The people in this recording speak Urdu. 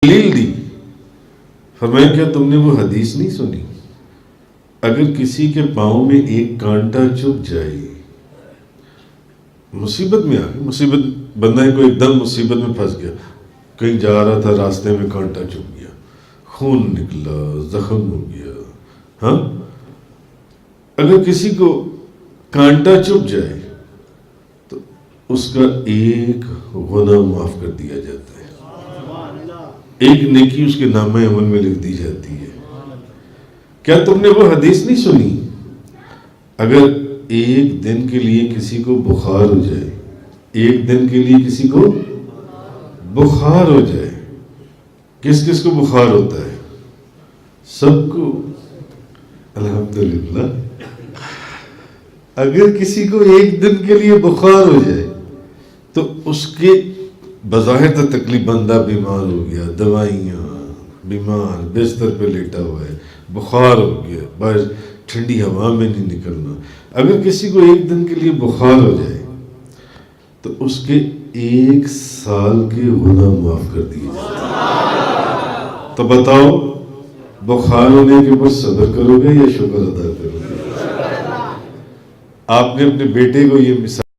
دلیل دی، فرمایا کیا تم نے وہ حدیث نہیں سنی، اگر کسی کے پاؤں میں ایک کانٹا چبھ جائے، مصیبت میں آ گئی، مصیبت بندہ کو ایک دم مصیبت میں پھنس گیا، کہیں جا رہا تھا راستے میں کانٹا چبھ گیا، خون نکلا، زخم ہو گیا، ہاں اگر کسی کو کانٹا چبھ جائے تو اس کا ایک گناہ معاف کر دیا جاتا ہے، ایک نیکی اس کے نامہ عمل میں لکھ دی جاتی ہے۔ کیا تم نے وہ حدیث نہیں سنی، اگر ایک دن کے لیے کسی کو بخار ہو جائے، ایک دن کے لیے کسی کو بخار ہو جائے، کس کس کو بخار ہوتا ہے؟ سب کو، الحمدللہ۔ اگر کسی کو ایک دن کے لیے بخار ہو جائے تو اس کے بظاہر تو تکلیف، بندہ بیمار ہو گیا، دوائیاں، بیمار بستر پہ لیٹا ہوا ہے، بخار ہو گیا، باہر ٹھنڈی ہوا میں نہیں نکلنا، اگر کسی کو ایک دن کے لیے بخار ہو جائے تو اس کے 1 سال کے گناہ معاف کر دیے جاتے۔ تو بتاؤ بخار ہونے کے اوپر صبر کرو گے یا شکر ادا کرو گے؟ آپ نے اپنے بیٹے کو یہ مثال